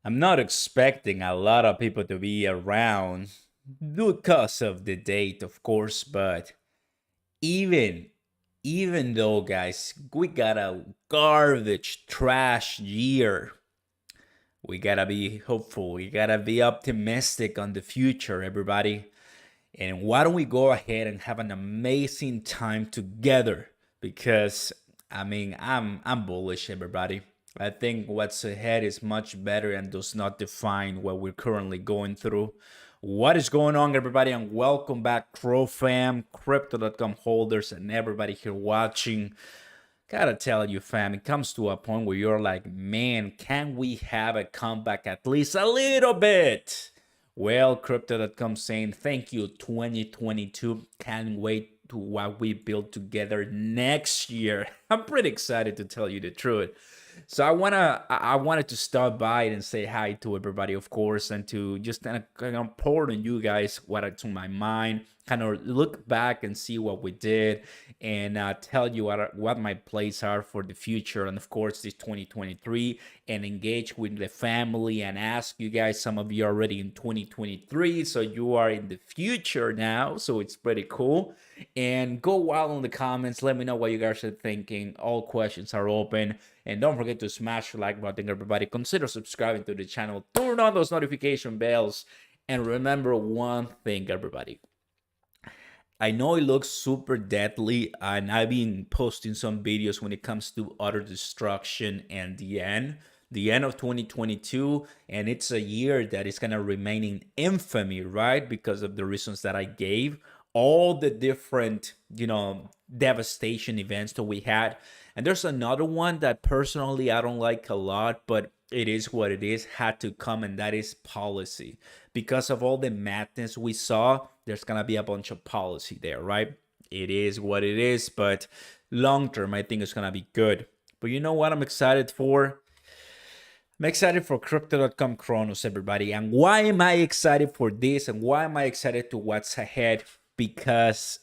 I'm not expecting a lot of people to be around because of the date, of course, but even even though, guys, we got a garbage trash year, we gotta be hopeful. We gotta be optimistic on the future, everybody. And why don't we go ahead and have an amazing time together? Because I'm bullish, everybody. I think what's ahead is much better and does not define what we're currently going through. What is going on, everybody? And welcome back, Crow fam, crypto.com holders, and everybody here watching. Gotta tell you, fam, it comes to a point where you're like, man, can we have a comeback at least a little bit? Well, crypto.com saying thank you 2022. Can't wait to what we build together next year. I'm pretty excited to tell you the truth. So I wanted to stop by and say hi to everybody, of course, and to just kind of pour on you guys what's on my mind, kind of look back and see what we did, and tell you what my plays are for the future, and of course this 2023, and engage with the family and ask you guys. Some of you are already in 2023, so you are in the future now, so it's pretty cool. And go wild in the comments. Let me know what you guys are thinking. All questions are open. And don't forget to smash the like button, everybody. Consider subscribing to the channel. Turn on those notification bells. And remember one thing, everybody. I know it looks super deadly, and I've been posting some videos when it comes to utter destruction and the end of 2022, and it's a year that is gonna remain in infamy, right? Because of the reasons that I gave, all the different, devastation events that we had. And there's another one that personally I don't like a lot, but it is what it is, had to come, and that is policy. Because of all the madness we saw, there's gonna be a bunch of policy there, right? It is what it is, but long term, I think it's gonna be good. But you know what I'm excited for? I'm excited for crypto.com Cronos, everybody. And why am I excited for this? And why am I excited to what's ahead? Because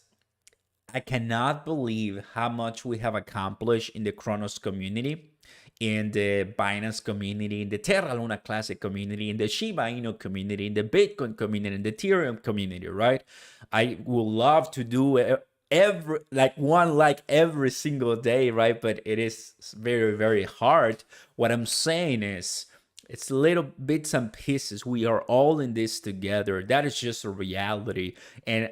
I cannot believe how much we have accomplished in the Cronos community, in the Binance community, in the Terra Luna Classic community, in the Shiba Inu community, in the Bitcoin community, in the Ethereum community, right? I would love to do every single day, right? But it is very, very hard. What I'm saying is, it's little bits and pieces. We are all in this together. That is just a reality. And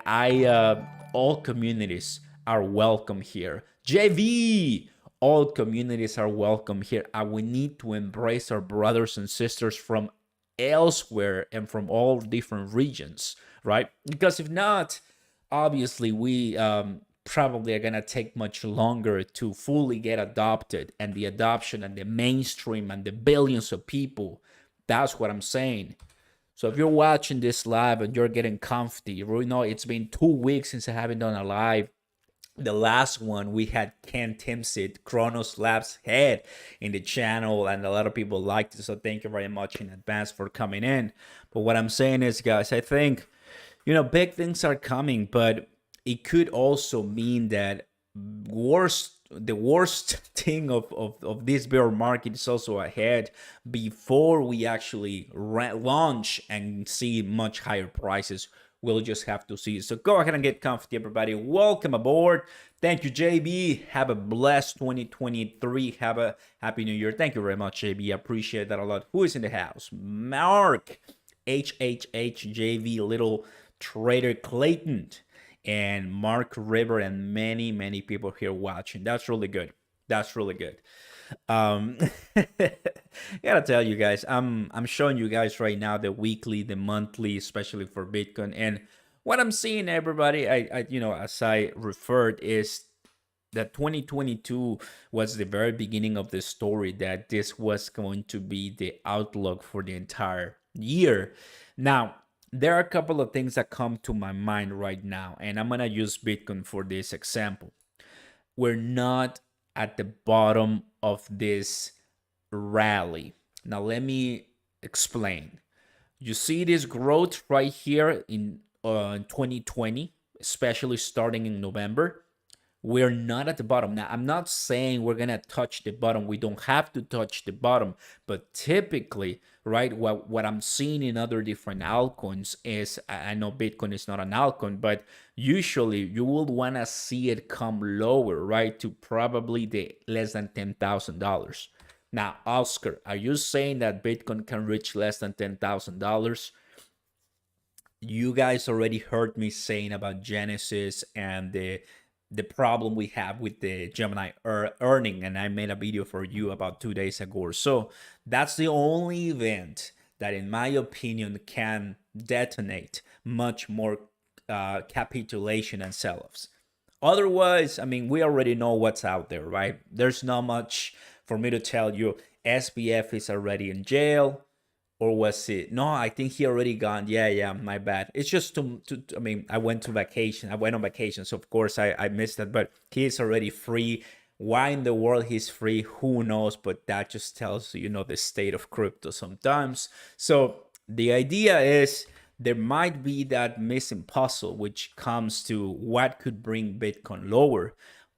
all communities are welcome here. JV, all communities are welcome here. And we need to embrace our brothers and sisters from elsewhere and from all different regions, right? Because if not, obviously we probably are going to take much longer to fully get adopted, and the adoption and the mainstream and the billions of people. That's what I'm saying. So if you're watching this live and you're getting comfy, you know, it's been 2 weeks since I haven't done a live. The last one we had Ken Timsit, Cronos Labs head, in the channel, and a lot of people liked it, so thank you very much in advance for coming in. But what I'm saying is, guys, I think, big things are coming, but it could also mean that the worst thing of this bear market is also ahead before we actually launch and see much higher prices. We'll just have to see. So go ahead and get comfy, everybody. Welcome aboard. Thank you, JB. Have a blessed 2023. Have a happy new year. Thank you very much, JB. Appreciate that a lot. Who is in the house? Mark, HHHJV, Little Trader Clayton, and Mark River, and many, many people here watching. That's really good. That's really good. Gotta tell you guys, I'm showing you guys right now the weekly, the monthly, especially for Bitcoin. And what I'm seeing, everybody, I as I referred, is that 2022 was the very beginning of the story, that this was going to be the outlook for the entire year. Now, there are a couple of things that come to my mind right now, and I'm gonna use Bitcoin for this example. We're not at the bottom of this rally. Now let me explain. You see this growth right here in 2020, especially starting in November. We're not at the bottom. Now, I'm not saying we're going to touch the bottom. We don't have to touch the bottom. But typically, right, what I'm seeing in other different altcoins is, I know Bitcoin is not an altcoin, but usually you would want to see it come lower, right, to probably the less than $10,000. Now, Oscar, are you saying that Bitcoin can reach less than $10,000? You guys already heard me saying about Genesis and the problem we have with the Gemini earning, and I made a video for you about 2 days ago or so. That's the only event that, in my opinion, can detonate much more capitulation and sell-offs. Otherwise, I mean, we already know what's out there, right? There's not much for me to tell you. SBF is already in jail, or was it? No, I think he already gone. Yeah, my bad. It's just I mean, I went to vacation. I went on vacation, so of course I missed that. But he is already free. Why in the world he's free? Who knows? But that just tells you, the state of crypto sometimes. So the idea is there might be that missing puzzle, which comes to what could bring Bitcoin lower.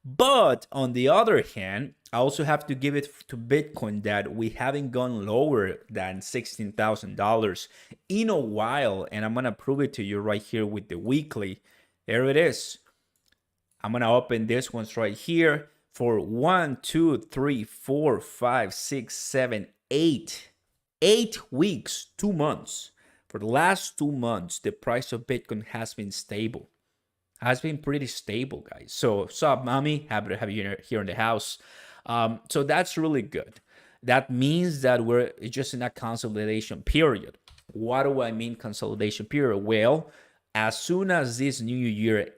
But on the other hand, I also have to give it to Bitcoin that we haven't gone lower than $16,000 in a while. And I'm going to prove it to you right here with the weekly. There it is. I'm going to open this ones right here for 1, 2, 3, 4, 5, 6, 7, 8. 8 weeks, 2 months. For the last 2 months, the price of Bitcoin has been stable. Has been pretty stable, guys. So, what's up, mommy? Happy to have you here in the house. So that's really good. That means that we're just in a consolidation period. What do I mean consolidation period? Well, as soon as this New Year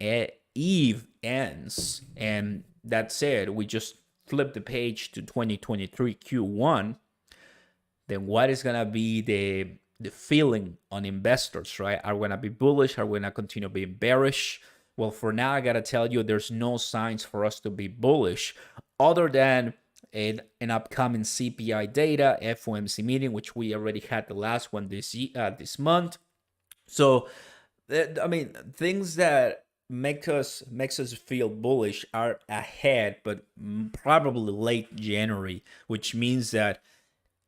Eve ends, and that's it, we just flip the page to 2023 Q1, then what is going to be the feeling on investors, right? Are we going to be bullish? Are we going to continue being bearish? Well, for now, I got to tell you, there's no signs for us to be bullish other than an upcoming CPI data, FOMC meeting, which we already had the last one this month. So, I mean, things that makes us feel bullish are ahead, but probably late January, which means that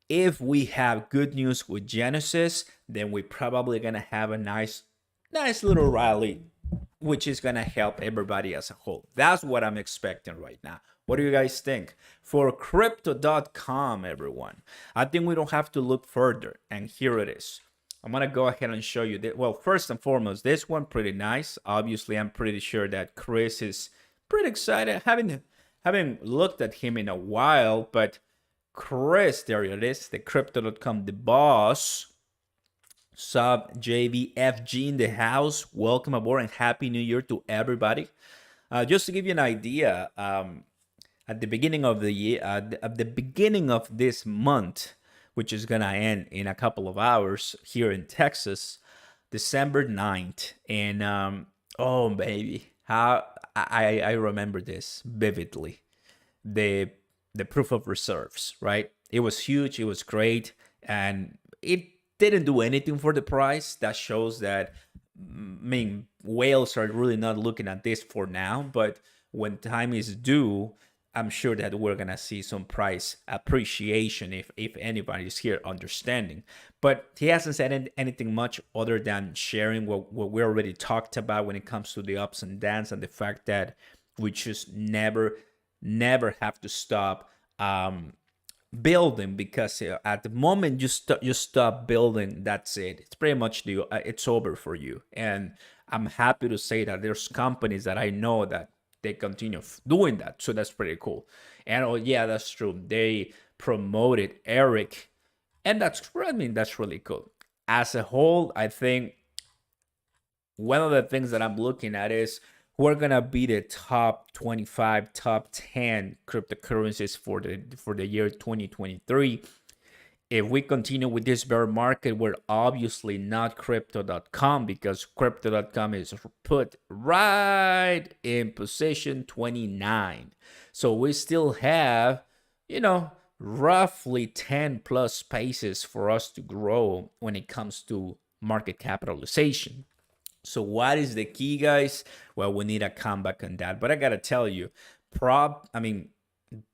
if we have good news with Genesis, then we're probably gonna have a nice little rally, which is gonna help everybody as a whole. That's what I'm expecting right now. What do you guys think? For crypto.com, everyone, I think we don't have to look further, and here it is. I'm gonna go ahead and show you that. Well, first and foremost, this one pretty nice. Obviously, I'm pretty sure that Chris is pretty excited. Haven't looked at him in a while, but Chris, there it is, the crypto.com, the boss. Sub JVFG in the house. Welcome aboard and happy new year to everybody. Just to give you an idea, at the beginning of the year, at the beginning of this month, which is gonna end in a couple of hours here in Texas, December 9th, and oh baby, how I remember this vividly. The proof of reserves, right? It was huge, it was great, and it didn't do anything for the price. That shows that, I mean, whales are really not looking at this for now, but when time is due, I'm sure that we're gonna see some price appreciation if anybody's here understanding. But he hasn't said anything much other than sharing what we already talked about when it comes to the ups and downs and the fact that we just never have to stop building, because at the moment you stop building, that's it. It's pretty much it's over for you. And I'm happy to say that there's companies that I know that they continue doing that, so that's pretty cool. And oh yeah, that's true, they promoted Eric, and that's really cool. As a whole, I think one of the things that I'm looking at is who are gonna be the top 25, top 10 cryptocurrencies for the year 2023. If we continue with this bear market, we're obviously not crypto.com, because crypto.com is put right in position 29. So we still have, roughly 10 plus spaces for us to grow when it comes to market capitalization. So what is the key, guys? Well, we need a comeback on that. But I gotta tell you,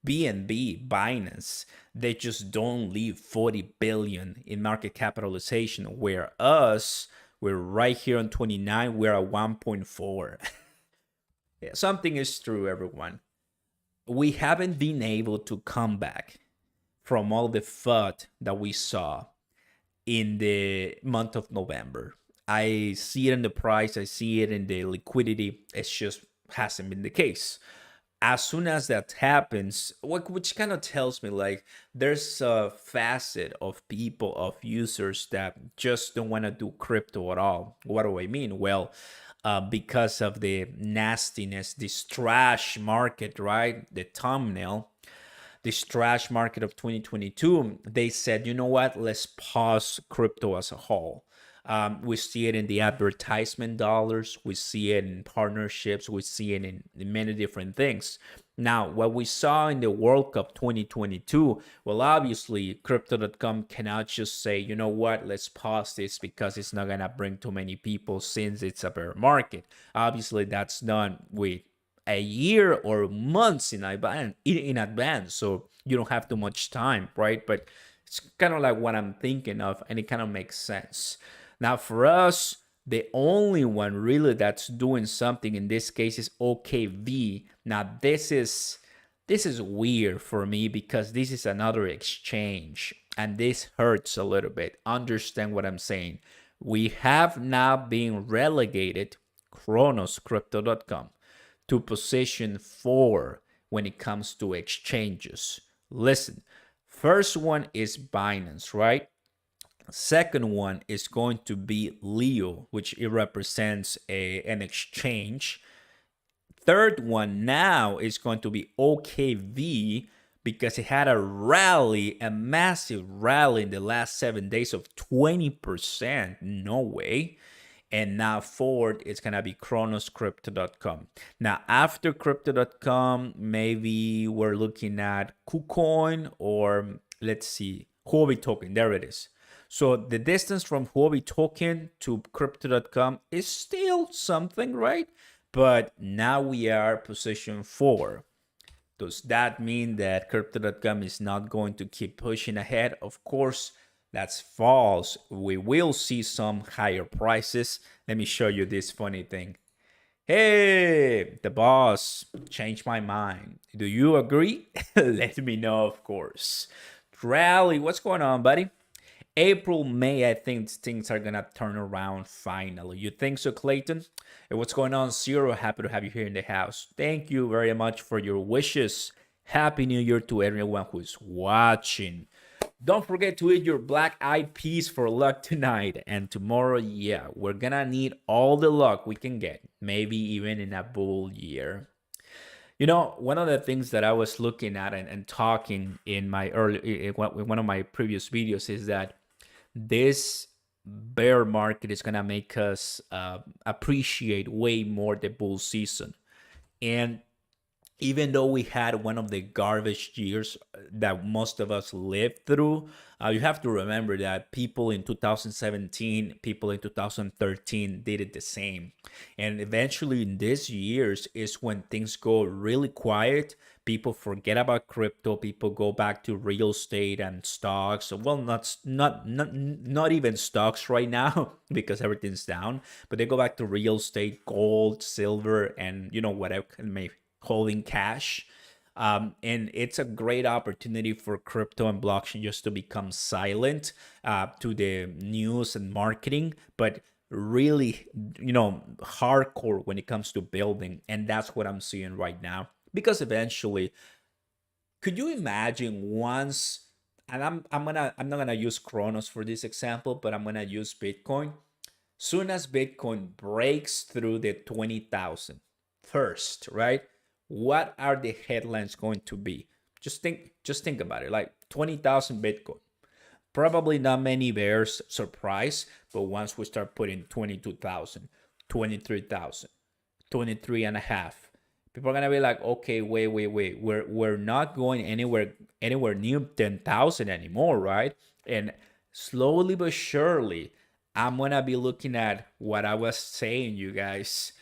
BNB, Binance, they just don't leave 40 billion in market capitalization, where us, we're right here on 29, we're at 1.4. Yeah, something is true, everyone. We haven't been able to come back from all the FUD that we saw in the month of November. I see it in the price, I see it in the liquidity. It's just hasn't been the case. As soon as that happens, which kind of tells me like there's a facet of people, of users that just don't want to do crypto at all. What do I mean? Well, because of the nastiness, this trash market, right? The thumbnail, this trash market of 2022, they said, you know what, let's pause crypto as a whole. We see it in the advertisement dollars, we see it in partnerships, we see it in many different things. Now, what we saw in the World Cup 2022, well, obviously, crypto.com cannot just say, you know what, let's pause this because it's not going to bring too many people since it's a bear market. Obviously, that's done with a year or months in advance, so you don't have too much time, right? But it's kind of like what I'm thinking of, and it kind of makes sense. Now for us, the only one really that's doing something in this case is OKV. Now this is weird for me because this is another exchange, and this hurts a little bit. Understand what I'm saying? We have now been relegated, Cronos Crypto.com, to position 4 when it comes to exchanges. Listen, first one is Binance, right? Second one is going to be Leo, which it represents an exchange. Third one now is going to be OKV because it had a rally, a massive rally in the last 7 days of 20%. No way. And now forward, it's going to be chronoscrypto.com. Now, after crypto.com, maybe we're looking at KuCoin, or let's see, Huobi token. There it is. So the distance from Huobi token to crypto.com is still something, right? But now we are position 4. Does that mean that crypto.com is not going to keep pushing ahead? Of course, that's false. We will see some higher prices. Let me show you this funny thing. Hey, the boss changed my mind. Do you agree? Let me know, of course. Rally, what's going on, buddy? April, May, I think things are gonna turn around finally. You think so, Clayton? Hey, what's going on, Zero? Happy to have you here in the house. Thank you very much for your wishes. Happy New Year to everyone who's watching. Don't forget to eat your black eyed peas for luck tonight. And tomorrow, yeah, we're gonna need all the luck we can get. Maybe even in a bull year. You know, one of the things that I was looking at and talking in my one of my previous videos is that this bear market is gonna make us appreciate way more the bull season. And even though we had one of the garbage years that most of us lived through, you have to remember that people in 2017, people in 2013 did it the same. And eventually, in these years, is when things go really quiet. People forget about crypto. People go back to real estate and stocks. Well, not even stocks right now because everything's down. But they go back to real estate, gold, silver, and whatever may holding cash. And it's a great opportunity for crypto and blockchain just to become silent to the news and marketing, but really, hardcore when it comes to building. And that's what I'm seeing right now. Because eventually, could you imagine once, and I'm not gonna use Cronos for this example, but I'm gonna use Bitcoin. Soon as Bitcoin breaks through the 20,000 first, right? What are the headlines going to be? Just think about it. Like 20,000 Bitcoin. Probably not many bears surprise, but once we start putting 22,000, 23,000, 23 and a half, people are gonna be like, okay, wait. We're not going anywhere near 10,000 anymore, right? And slowly but surely, I'm gonna be looking at what I was saying, you guys.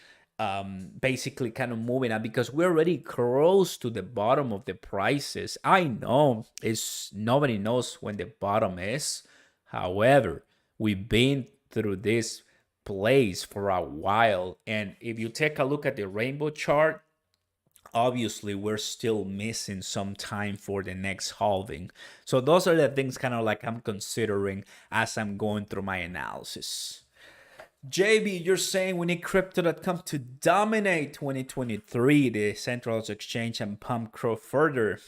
Basically, kind of moving up because we're already close to the bottom of the prices. I know it's nobody knows when the bottom is. However, we've been through this place for a while, and if you take a look at the rainbow chart, obviously we're still missing some time for the next halving. So those are the things kind of like I'm considering as I'm going through my analysis. JB, you're saying we need crypto.com to dominate 2023, the central exchange, and pump Crow further.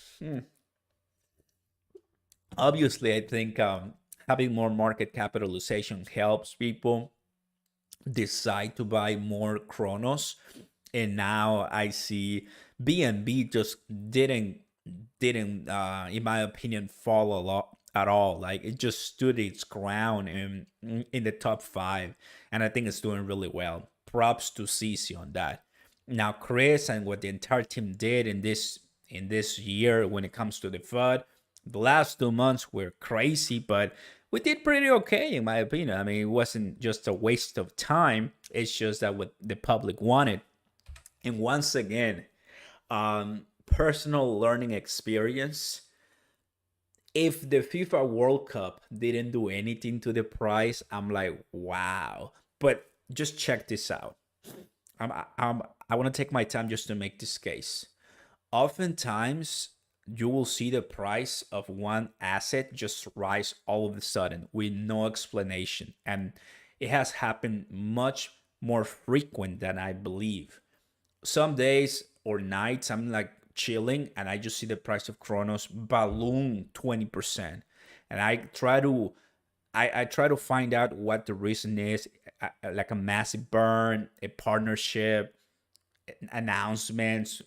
Obviously, I think having more market capitalization helps people decide to buy more Cronos. And now I see BNB just didn't in my opinion fall a lot at all. Like it just stood its ground in the top 5, and I think it's doing really well. Props to CC on that. Now Chris and what the entire team did in this year when it comes to the FUD, the last 2 months were crazy, but we did pretty okay in my opinion. I mean, it wasn't just a waste of time. It's just that what the public wanted. And once again, personal learning experience. If the FIFA World Cup didn't do anything to the price, I'm like, wow. But just check this out. I want to take my time just to make this case. Oftentimes, you will see the price of one asset just rise all of a sudden with no explanation. And it has happened much more frequent than I believe. Some days or nights I'm like chilling and I just see the price of Cronos balloon 20%. And I try to find out what the reason is, like a massive burn, a partnership, announcements.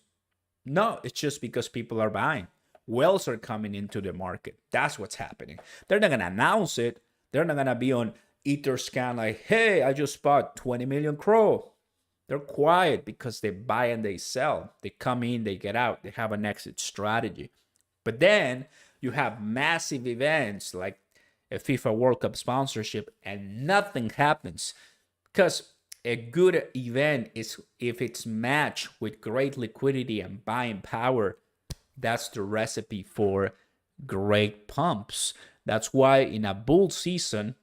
No, it's just because people are buying. Whales are coming into the market. That's what's happening. They're not gonna announce it. They're not gonna be on Etherscan like, hey, I just bought 20 million Crow. They're quiet because they buy and they sell. They come in, they get out. They have an exit strategy. But then you have massive events like a FIFA World Cup sponsorship and nothing happens. Because a good event is if it's matched with great liquidity and buying power, that's the recipe for great pumps. That's why in a bull season,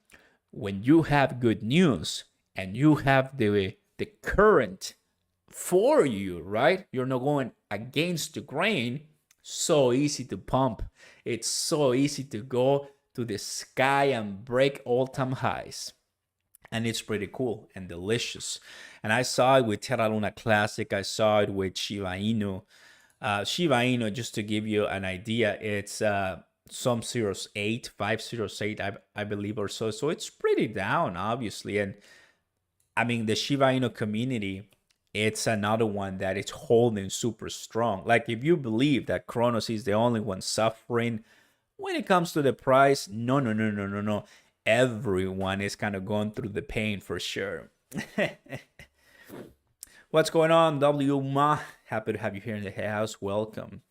when you have good news and you have the current for you, right? You're not going against the grain. So easy to pump. It's so easy to go to the sky and break all-time highs. And it's pretty cool and delicious. And I saw it with Terra Luna Classic. I saw it with Shiba Inu. Shiba Inu, just to give you an idea, it's some 08, 508, I believe, or so. So it's pretty down, obviously. And I mean, the Shiba Inu community, it's another one that is holding super strong. Like, if you believe that Cronos is the only one suffering when it comes to the price, no, no, no, no, no, no. Everyone is kind of going through the pain for sure. What's going on, W Ma? Happy to have you here in the house. Welcome.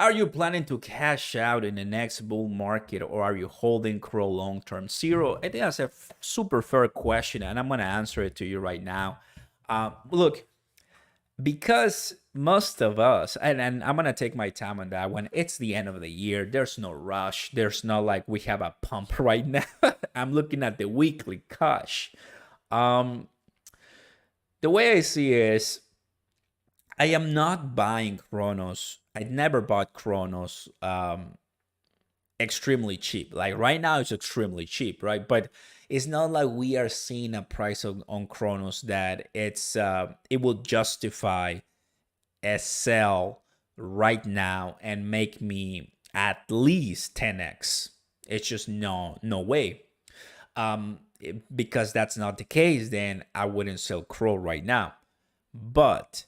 Are you planning to cash out in the next bull market, or are you holding Crow long term? Zero. I think that's a super fair question, and I'm going to answer it to you right now. Look, because most of us, and I'm going to take my time on that one, it's the end of the year. There's no rush. There's not like we have a pump right now. I'm looking at the weekly cash. The way I see it is, I am not buying Cronos. I never bought Cronos extremely cheap. Like right now, it's extremely cheap, right? But it's not like we are seeing a price on Cronos that it will justify a sell right now and make me at least 10x. It's just no way. Because that's not the case, then I wouldn't sell Crow right now. But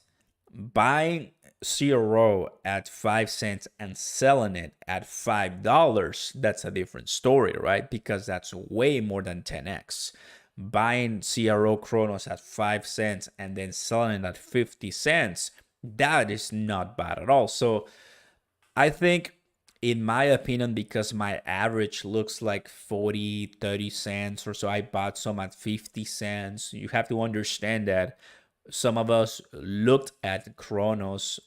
buying CRO at 5 cents and selling it at $5, that's a different story, right? Because that's way more than 10x. Buying CRO Cronos at 5 cents and then selling it at 50 cents, that is not bad at all. So I think in my opinion, because my average looks like 40, 30 cents or so, I bought some at 50 cents. You have to understand that some of us looked at Cronos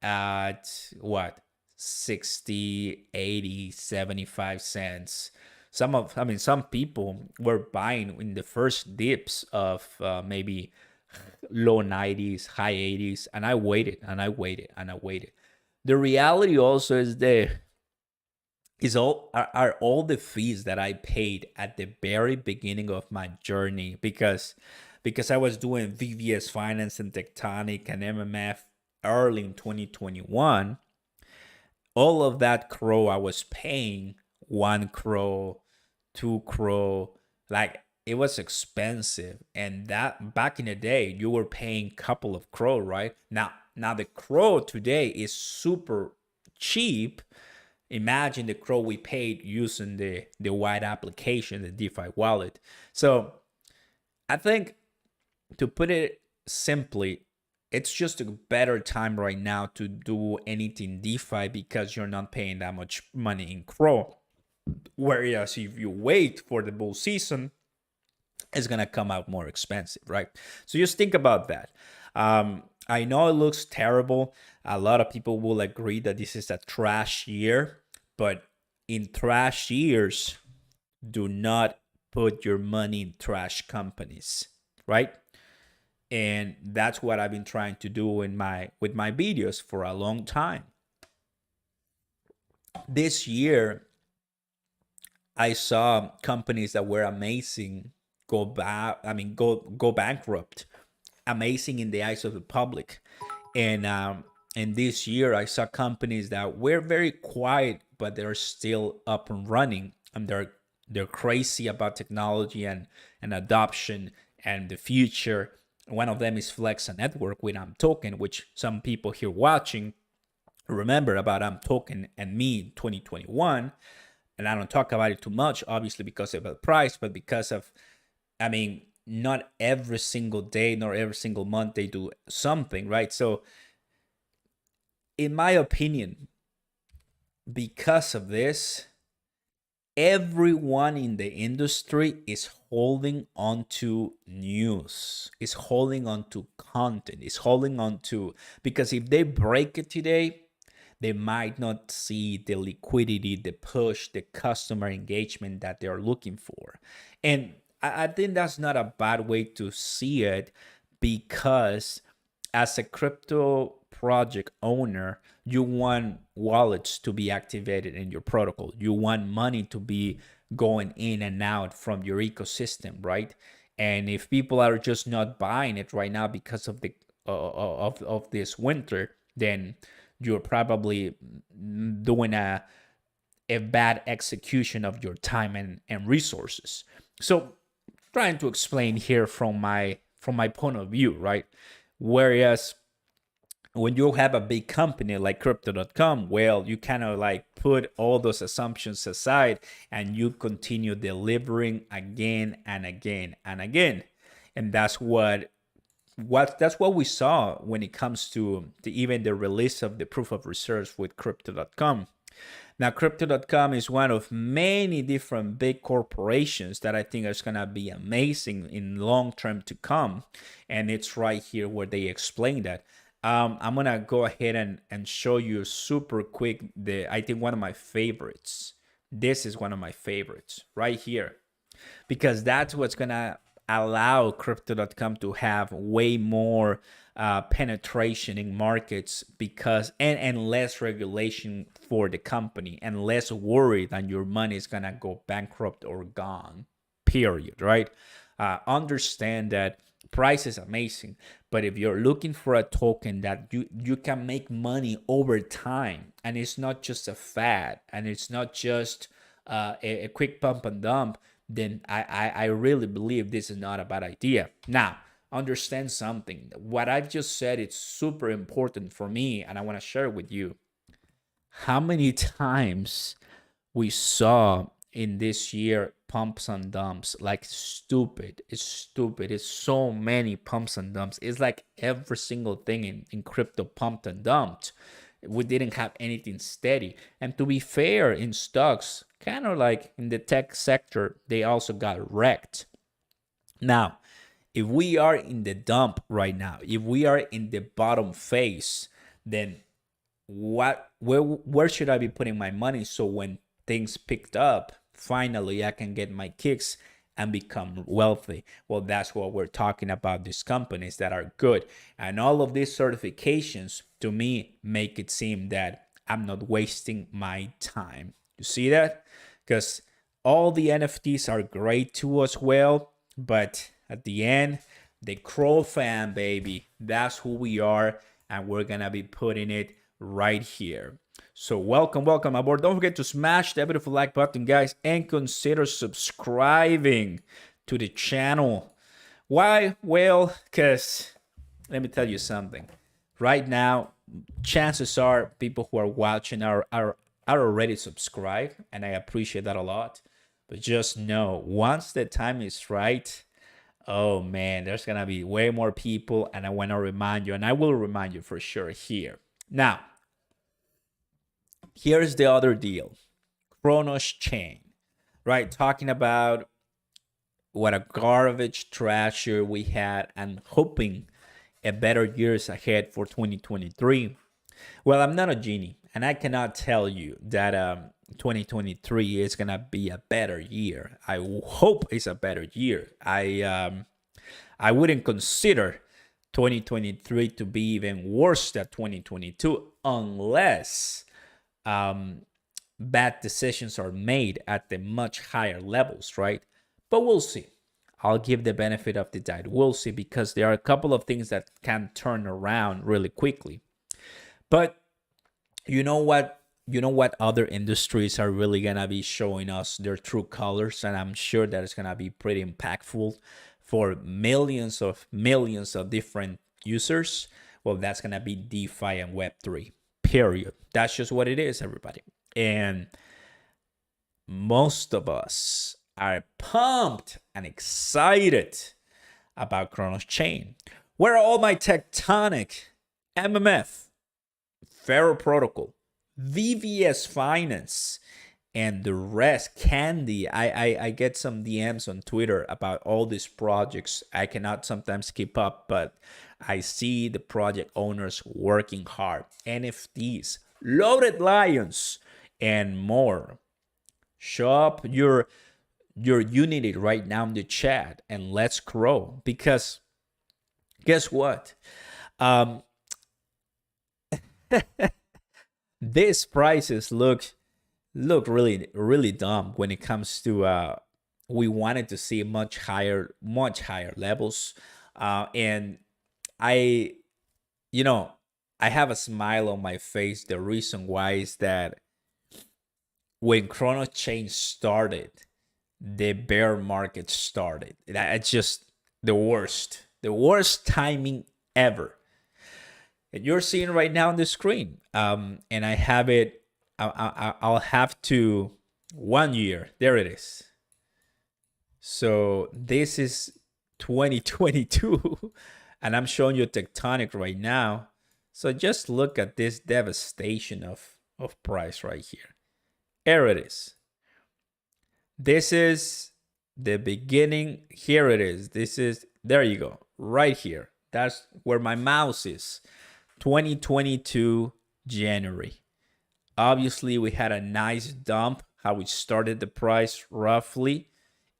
at what, 60, 80, 75 cents. Some people were buying in the first dips of maybe low 90s, high 80s, and I waited and I waited and I waited. The reality also is there is are all the fees that I paid at the very beginning of my journey, because I was doing VVS Finance and Tectonic and MMF early in 2021. All of that crow I was paying, 1 crow, 2 crow, like it was expensive. And that back in the day, you were paying couple of crow, right? Now the crow today is super cheap. Imagine the crow we paid using the white application, the DeFi wallet. So I think, to put it simply, it's just a better time right now to do anything DeFi because you're not paying that much money in Crow. Whereas if you wait for the bull season, it's gonna come out more expensive, right? So just think about that. I know it looks terrible. A lot of people will agree that this is a trash year, but in trash years, do not put your money in trash companies, right? And that's what I've been trying to do in my with my videos for a long time. This year I saw companies that were amazing go back, go bankrupt, amazing in the eyes of the public. And this year I saw companies that were very quiet, but they're still up and running, and they're crazy about technology and adoption and the future. One of them is Flexa Network with I'm Token, which some people here watching remember about I'm Token and me in 2021. And I don't talk about it too much, obviously, because of the price, but because of, not every single day nor every single month they do something, right? So, in my opinion, because of this, everyone in the industry is holding on to news, is holding on to content, is holding on to, because if they break it today, they might not see the liquidity, the push, the customer engagement that they're looking for. And I think that's not a bad way to see it, because as a crypto project owner, you want wallets to be activated in your protocol. You want money to be going in and out from your ecosystem, right? And if people are just not buying it right now because of the of this winter, then you're probably doing a bad execution of your time and resources. So trying to explain here from my point of view, right? Whereas when you have a big company like crypto.com, well, you kind of like put all those assumptions aside and you continue delivering again and again and again. And that's what we saw when it comes to even the release of the proof of reserves with crypto.com. Now, crypto.com is one of many different big corporations that I think is going to be amazing in long term to come. And it's right here where they explain that. I'm going to go ahead and show you super quick I think one of my favorites. This is one of my favorites right here, because that's what's going to allow crypto.com to have way more penetration in markets, because and less regulation for the company and less worry that your money is going to go bankrupt or gone, period, right? Understand that price is amazing, but if you're looking for a token that you can make money over time, and it's not just a fad, and it's not just a quick pump and dump, then I really believe this is not a bad idea. Now, understand something. What I've just said, it's super important for me, and I want to share with you. How many times we saw in this year pumps and dumps, like stupid. It's stupid. It's so many pumps and dumps. It's like every single thing in crypto pumped and dumped. We didn't have anything steady. And to be fair, in stocks, kind of like in the tech sector, they also got wrecked. Now, if we are in the dump right now, if we are in the bottom phase, then where should I be putting my money so when things picked up, finally I can get my kicks and become wealthy? Well, that's what we're talking about, these companies that are good. And all of these certifications to me make it seem that I'm not wasting my time. You see that? Because all the NFTs are great too as well, but at the end, the Crow fan, baby, that's who we are, and we're gonna be putting it right here. So welcome aboard. Don't forget to smash that beautiful like button, guys, and consider subscribing to the channel. Why? Well, because let me tell you something. Right now, chances are people who are watching are already subscribed, and I appreciate that a lot. But just know, once the time is right, oh man, there's gonna be way more people, and I want to remind you, and I will remind you for sure here. Now, here's the other deal. Cronos chain, right? Talking about what a garbage trash year we had and hoping a better years ahead for 2023. Well, I'm not a genie, and I cannot tell you that 2023 is gonna be a better year. I hope it's a better year. I wouldn't consider 2023 to be even worse than 2022 unless bad decisions are made at the much higher levels, right? But we'll see. I'll give the benefit of the doubt. We'll see, because there are a couple of things that can turn around really quickly. But you know what? You know what other industries are really gonna be showing us their true colors, and I'm sure that it's gonna be pretty impactful for millions of different users. Well, that's gonna be DeFi and Web3. Period. That's just what it is, everybody. And most of us are pumped and excited about Cronos Chain. Where are all my tectonic, MMF, Ferro Protocol, VVS Finance, and the rest? Candy. I get some DMs on Twitter about all these projects. I cannot sometimes keep up, but I see the project owners working hard. NFTs, Loaded Lions, and more. Show up your unity right now in the chat and let's grow, because guess what? These prices look really dumb when it comes to we wanted to see much higher levels, and I you know I have a smile on my face. The reason why is that when Chrono Chain started, the bear market started. It's just the worst timing ever. And you're seeing right now on the screen, and I have it. I'll have to 1 year. There it is. So this is 2022, and I'm showing you tectonic right now. So just look at this devastation of price right here. There it is. This is the beginning. Here it is. There you go. Right here. That's where my mouse is. 2022 January. Obviously, we had a nice dump, how we started the price roughly,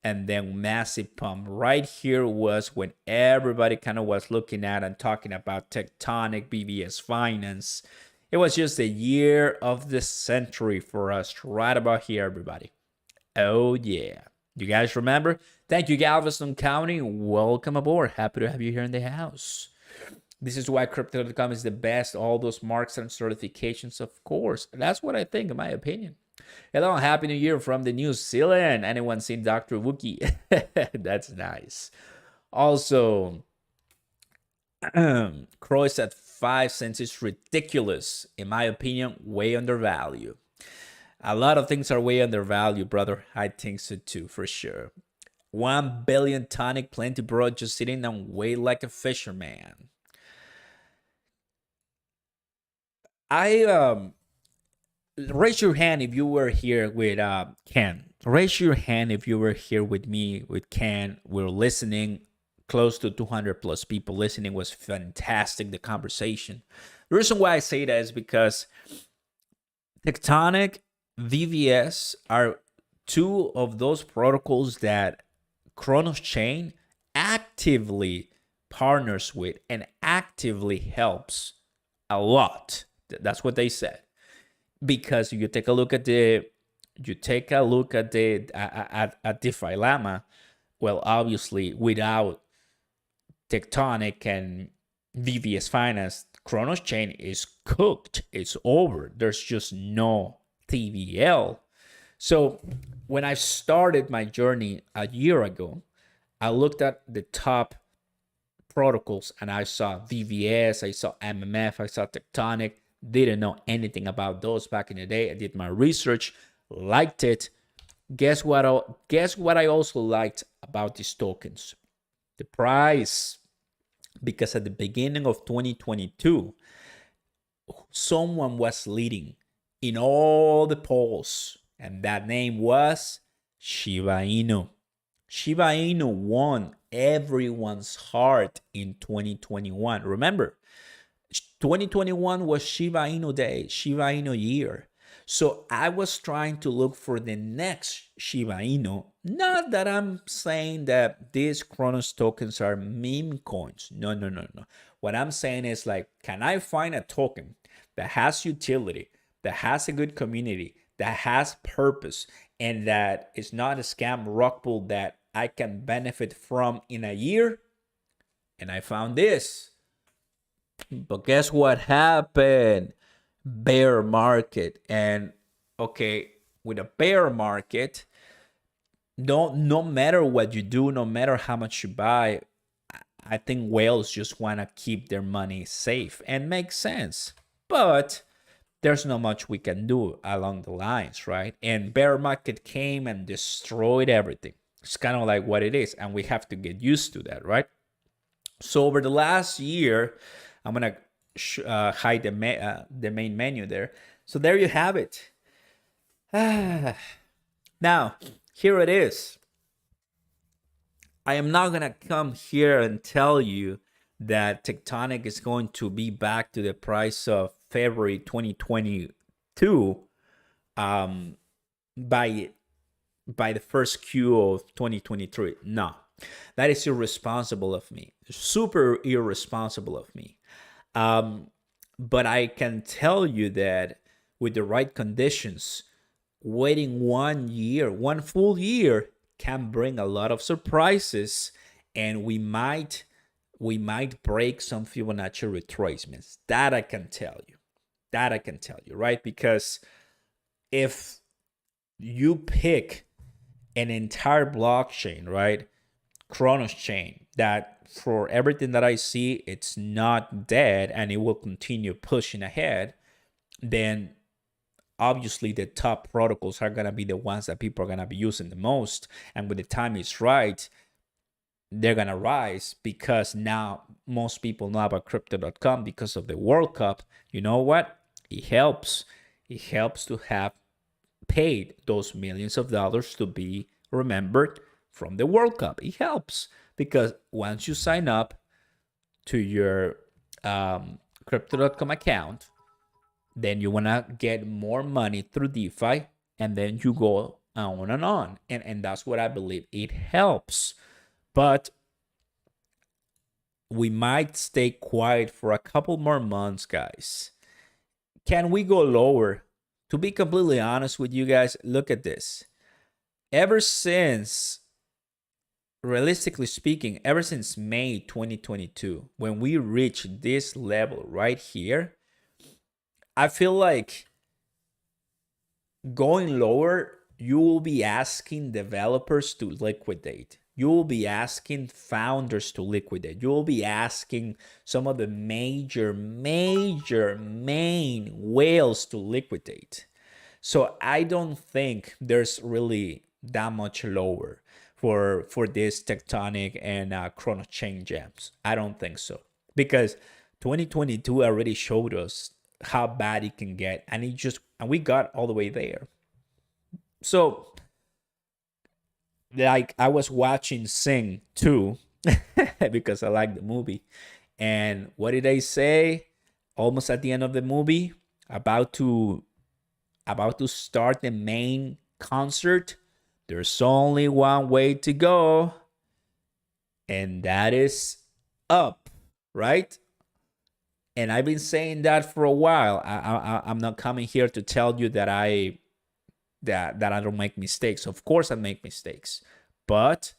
and then massive pump. Right here was when everybody kind of was looking at and talking about tectonic, BVS Finance. It was just the year of the century for us, right about here, everybody. Oh, yeah. You guys remember? Thank you, Galveston County. Welcome aboard. Happy to have you here in the house. This is why Crypto.com is the best. All those marks and certifications, of course. That's what I think, in my opinion. Hello, Happy New Year from the New Zealand. Anyone seen Dr. Wookie? That's nice. Also, Croix at 5 cents is ridiculous. In my opinion, way undervalued. A lot of things are way undervalued, brother. I think so too, for sure. 1 billion tonic, plenty, bro. Just sitting and wait like a fisherman. I raise your hand if you were here with Ken. Raise your hand if you were here with me with Ken. We're listening. Close to 200 plus people listening. Was fantastic. The conversation. The reason why I say that is because Tectonic, VVS are two of those protocols that Cronos chain actively partners with and actively helps a lot. That's what they said. Because you take a look at the DeFi Llama, well, obviously without Tectonic and VVS Finance, Cronos chain is cooked. It's over. There's just no TVL. So when I started my journey a year ago, I looked at the top protocols and I saw VVS, I saw MMF, I saw Tectonic. Didn't know anything about those back in the day. I did my research, liked it. Guess what? Guess what I also liked about these tokens? The price. Because at the beginning of 2022, someone was leading in all the polls, and that name was Shiba Inu. Shiba Inu won everyone's heart in 2021. Remember, 2021 was Shiba Inu day, Shiba Inu year. So I was trying to look for the next Shiba Inu. Not that I'm saying that these Cronos tokens are meme coins. No, no, no, no. What I'm saying is like, can I find a token that has utility, that has a good community, that has purpose, and that is not a scam rug pull that I can benefit from in a year? And I found this. But guess what happened? Bear market. And okay, with a bear market, no matter what you do, no matter how much you buy, I think whales just want to keep their money safe and makes sense. But there's not much we can do along the lines, right? And bear market came and destroyed everything. It's kind of like what it is, and we have to get used to that, right? So over the last year, I'm gonna hide the main menu there. So there you have it. Now, here it is. I am not gonna come here and tell you that Tectonic is going to be back to the price of February 2022 by the first Q of 2023. No, that is irresponsible of me. Super irresponsible of me. But I can tell you that with the right conditions, waiting 1 year, 1 full year, can bring a lot of surprises, and we might break some Fibonacci retracements. That I can tell you. That I can tell you, right? Because if you pick an entire blockchain, right, Cronos chain, that for everything that I see, it's not dead and it will continue pushing ahead, then obviously the top protocols are going to be the ones that people are going to be using the most. And when the time is right, they're going to rise, because now most people know about crypto.com because of the World Cup. You know what? It helps. It helps to have paid those millions of dollars to be remembered from the World Cup. It helps because once you sign up to your crypto.com account, then you want to get more money through DeFi, and then you go on and on. And that's what I believe. It helps. But we might stay quiet for a couple more months, guys. Can we go lower? To be completely honest with you guys, look at this. Ever since, realistically speaking, ever since May 2022, when we reached this level right here, I feel like going lower, you will be asking developers to liquidate. You will be asking founders to liquidate. You will be asking some of the major main whales to liquidate. So I don't think there's really that much lower for this Tectonic and Cronos chain gems. I don't think so, because 2022 already showed us how bad it can get, and we got all the way there. So like I was watching Sing 2 because I like the movie. And what did they say? Almost at the end of the movie, about to start the main concert. There's only one way to go, and that is up, right? And I've been saying that for a while. I'm not coming here to tell you that that I don't make mistakes. Of course I make mistakes. But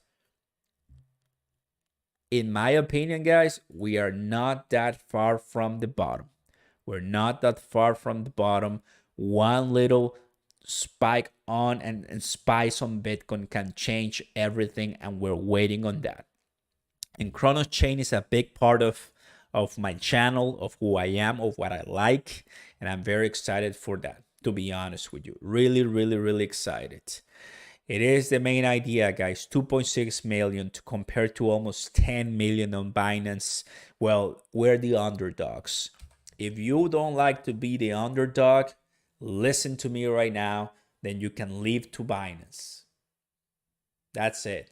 in my opinion, guys, we are not that far from the bottom. We're not that far from the bottom. One little spike on and spice on Bitcoin can change everything, and we're waiting on that. And Cronos chain is a big part of my channel, of who I am, of what I like, and I'm very excited for that, to be honest with you. Really, really, really excited. It is the main idea, guys. 2.6 million to compare to almost 10 million on Binance. Well, we're the underdogs. If you don't like to be the underdog, listen to me right now, then you can leave to Binance. That's it.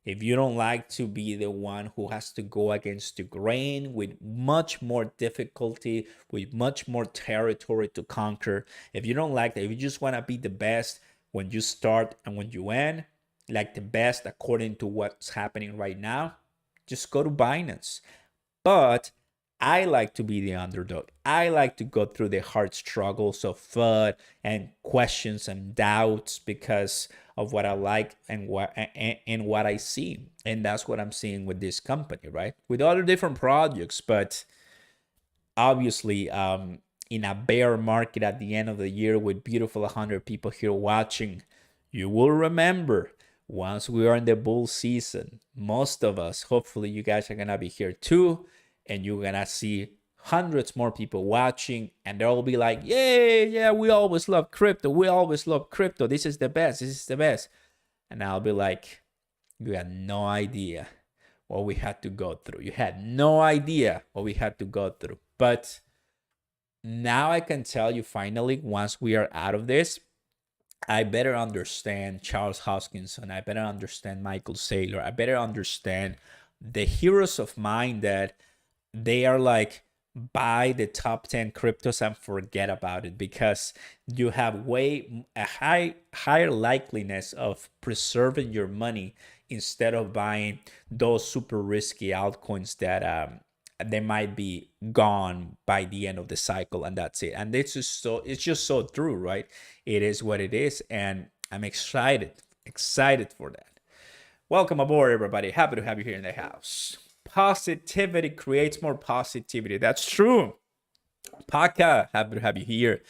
If you don't like to be the one who has to go against the grain with much more difficulty, with much more territory to conquer, if you don't like that, if you just want to be the best when you start and when you end, like the best according to what's happening right now, just go to Binance. But I like to be the underdog. I like to go through the hard struggles of FUD and questions and doubts because of what I like and what I see. And that's what I'm seeing with this company, right? With other different projects, but obviously in a bear market at the end of the year with beautiful 100 people here watching, you will remember once we are in the bull season, most of us, hopefully you guys are gonna be here too, and you're gonna see hundreds more people watching, and they'll be like, yeah, we always love crypto, this is the best. And I'll be like, you had no idea what we had to go through. But now I can tell you, finally, once we are out of this, I better understand Charles Hoskinson, I better understand Michael Saylor, I better understand the heroes of mine that they are like, buy the top 10 cryptos and forget about it, because you have a higher likeliness of preserving your money instead of buying those super risky altcoins that they might be gone by the end of the cycle, and that's it. And it's just so true, right? It is what it is, and I'm excited for that. Welcome aboard, everybody. Happy to have you here in the house. Positivity creates more positivity. That's true. Paka, happy to have you here.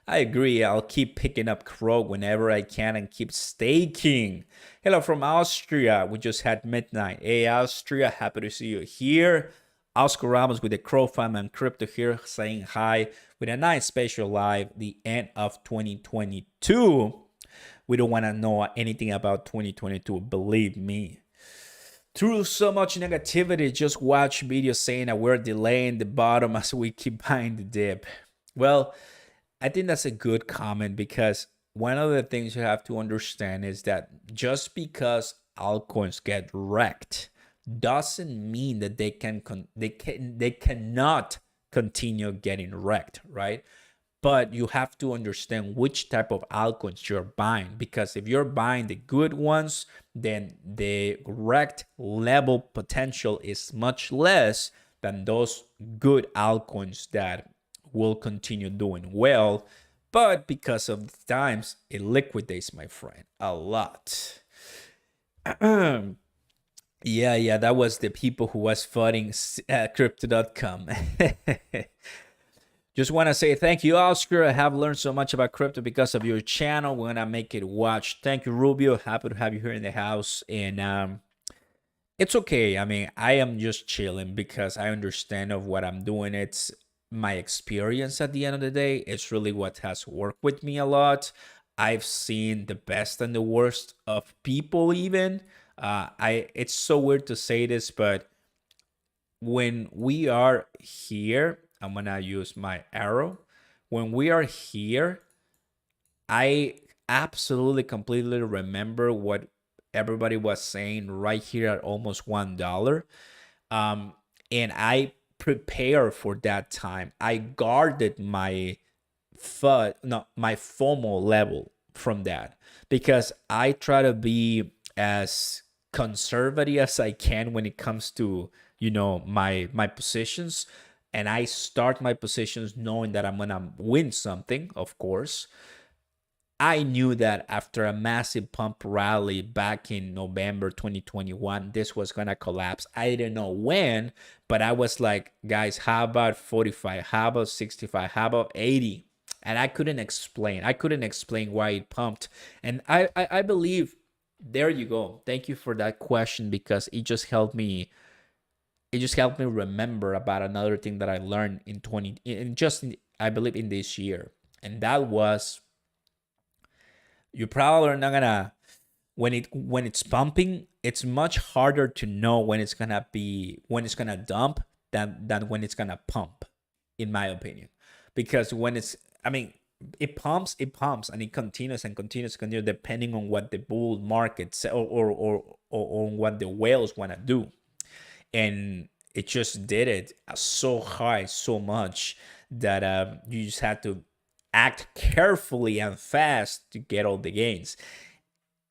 I agree. I'll keep picking up Crow whenever I can and keep staking. Hello from Austria. We just had midnight. Hey, Austria, happy to see you here. Oscar Ramos with the Crow Fam and Crypto here saying hi with a nice special live, the end of 2022. We don't want to know anything about 2022, believe me. Through so much negativity, just watch videos saying that we're delaying the bottom as we keep buying the dip. Well, I think that's a good comment, because one of the things you have to understand is that just because altcoins get wrecked doesn't mean that they cannot continue getting wrecked, right? But you have to understand which type of altcoins you're buying, because if you're buying the good ones, then the wrecked level potential is much less than those good altcoins that will continue doing well. But because of the times, it liquidates, my friend, a lot. Yeah, that was the people who was fighting crypto.com. Just want to say thank you, Oscar. I have learned so much about crypto because of your channel. We're going to make it watch. Thank you, Rubio. Happy to have you here in the house. And it's okay. I mean, I am just chilling because I understand of what I'm doing. It's my experience at the end of the day. It's really what has worked with me a lot. I've seen the best and the worst of people even. It's so weird to say this, but when we are here, I'm gonna use my arrow. when we are here, I absolutely completely remember what everybody was saying right here at almost $1. Um, and I prepared for that time. I guarded my my FOMO level from that, because I try to be as conservative as I can when it comes to, my positions. And I start my positions knowing that I'm gonna win something, of course. I knew that after a massive pump rally back in November 2021, this was going to collapse. I didn't know when, but I was like, guys, how about 45? How about 65? How about 80? And I couldn't explain. I couldn't explain why it pumped. And I believe, there you go. Thank you for that question, because it just helped me. It just helped me remember about another thing that I learned I believe in this year. And that was, you probably are not gonna, when it's pumping, it's much harder to know when it's gonna dump than when it's gonna pump, in my opinion. Because when it's, I mean, it pumps and it continues and continues and continues, depending on what the bull market or on what the whales want to do. And it just did it so high, so much, that you just had to act carefully and fast to get all the gains.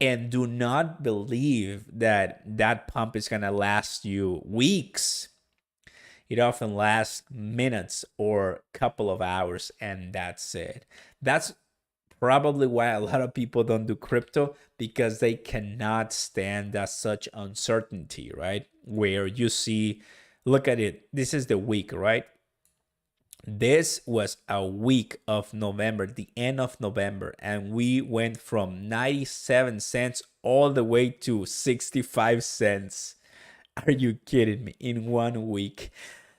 And do not believe that that pump is going to last you weeks. It often lasts minutes or a couple of hours, and that's it. That's probably why a lot of people don't do crypto, because they cannot stand that such uncertainty, right? Where you see, look at it, this is the week, right? This was a week of November, the end of November, and we went from 97 cents all the way to 65 cents. Are you kidding me? In 1 week.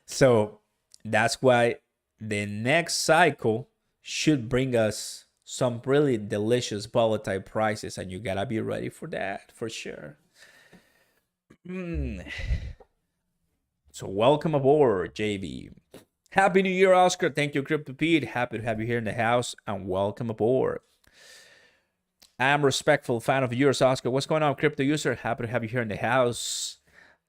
So that's why the next cycle should bring us some really delicious volatile prices, and you gotta be ready for that, for sure. So welcome aboard, JV. Happy New Year, Oscar. Thank you, Crypto Pete. Happy to have you here in the house, and welcome aboard. I'm a respectful fan of yours, Oscar. What's going on, crypto user? Happy to have you here in the house.